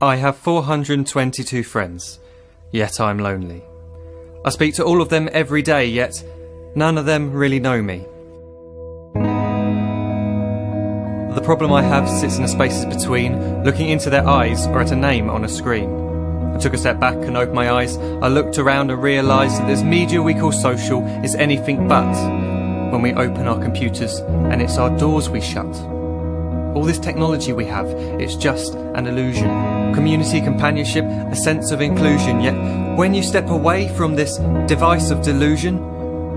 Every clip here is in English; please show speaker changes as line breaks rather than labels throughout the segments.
I have 422 friends, yet I'm lonely. I speak to all of them every day, yet none of them really know me. The problem I have sits in the spaces between looking into their eyes or at a name on a screen. I took a step back and opened my eyes. I looked around and realised that this media we call social is anything but when we open our computers and it's our doors we shut. All this technology we have, it's just an illusion. Community, companionship, a sense of inclusion. Yet when you step away from this device of delusion,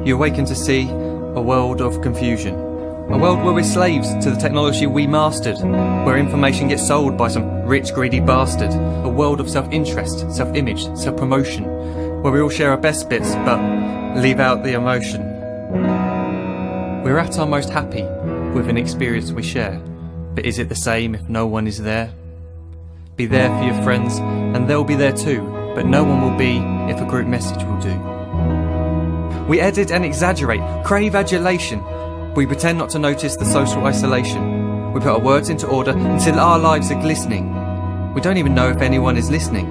you awaken to see a world of confusion. A world where we're slaves to the technology we mastered, where information gets sold by some rich, greedy bastard. A world of self-interest, self-image, self-promotion, where we all share our best bits but leave out the emotion. We're at our most happy with an experience we share. But is it the same if no one is there? Be there for your friends and they'll be there too, but no one will be if a group message will do. We edit and exaggerate, crave adulation. We pretend not to notice the social isolation. We put our words into order until our lives are glistening. We don't even know if anyone is listening.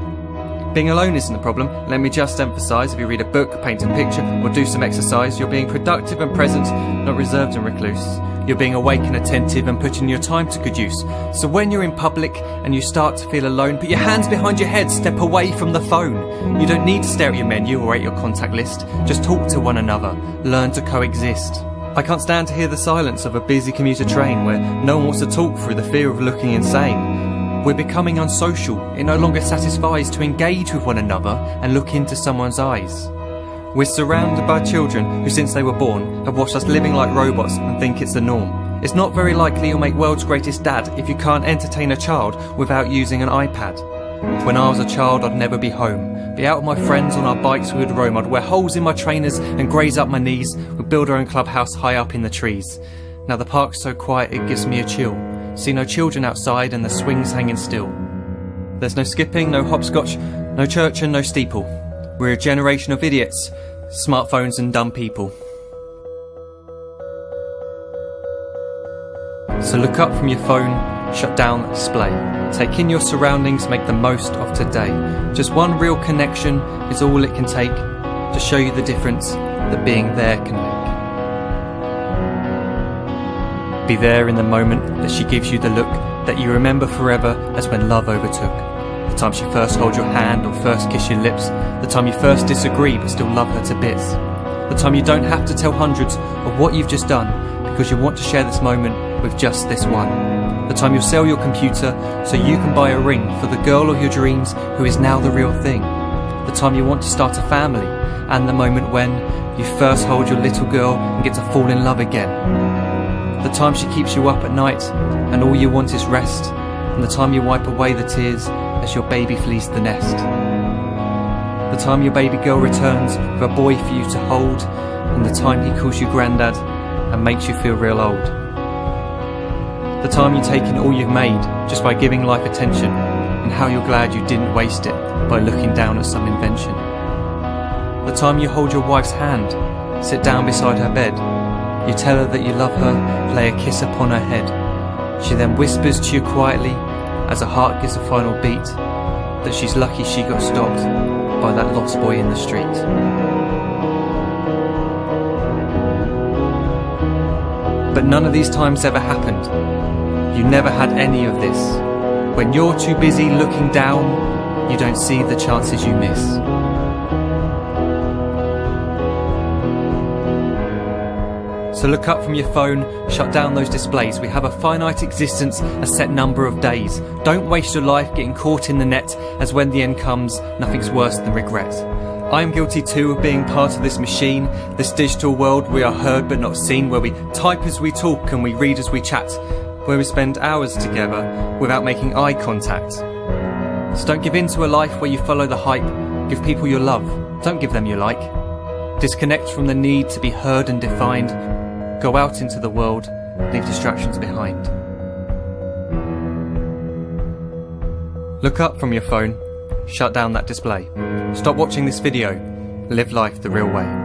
Being alone isn't the problem. Let me just emphasise, if you read a book, paint a picture or do some exercise, you're being productive and present, not reserved and recluse. You're being awake and attentive and putting your time to good use. So when you're in public and you start to feel alone, put your hands behind your head, step away from the phone. You don't need to stare at your menu or at your contact list. Just talk to one another, learn to coexist. I can't stand to hear the silence of a busy commuter train where no one wants to talk through the fear of looking insane. We're becoming unsocial. It no longer satisfies to engage with one another and look into someone's eyes. We're surrounded by children who since they were born have watched us living like robots and think it's the norm. It's not very likely you'll make world's greatest dad if you can't entertain a child without using an iPad. When I was a child I'd never be home. Be out with my friends on our bikes we would roam. I'd wear holes in my trainers and graze up my knees. We'd build our own clubhouse high up in the trees. Now the park's so quiet it gives me a chill. See no children outside and the swings hanging still. There's no skipping, no hopscotch, no church and no steeple. We're a generation of idiots, smartphones and dumb people. So look up from your phone, shut down the display. Take in your surroundings, make the most of today. Just one real connection is all it can take to show you the difference that being there can make. Be there in the moment that she gives you the look that you remember forever as when love overtook. The time she first holds your hand or first kiss your lips. The time you first disagree but still love her to bits. The time you don't have to tell hundreds of what you've just done because you want to share this moment with just this one. The time you'll sell your computer so you can buy a ring for the girl of your dreams who is now the real thing. The time you want to start a family and the moment when you first hold your little girl and get to fall in love again. The time she keeps you up at night and all you want is rest. And the time you wipe away the tears as your baby flees the nest. The time your baby girl returns with a boy for you to hold, and the time he calls you granddad and makes you feel real old. The time you take in all you've made just by giving life attention, and how you're glad you didn't waste it by looking down at some invention. The time you hold your wife's hand, sit down beside her bed, you tell her that you love her, lay a kiss upon her head. She then whispers to you quietly as her heart gives a final beat that she's lucky she got stopped by that lost boy in the street. But none of these times ever happened. You never had any of this. When you're too busy looking down, you don't see the chances you miss. So look up from your phone, shut down those displays. We have a finite existence, a set number of days. Don't waste your life getting caught in the net, as when the end comes, nothing's worse than regret. I am guilty too of being part of this machine, this digital world we are heard but not seen, where we type as we talk and we read as we chat, where we spend hours together without making eye contact. So don't give in to a life where you follow the hype. Give people your love, don't give them your like. Disconnect from the need to be heard and defined. Go out into the world, leave distractions behind. Look up from your phone, shut down that display. Stop watching this video, live life the real way.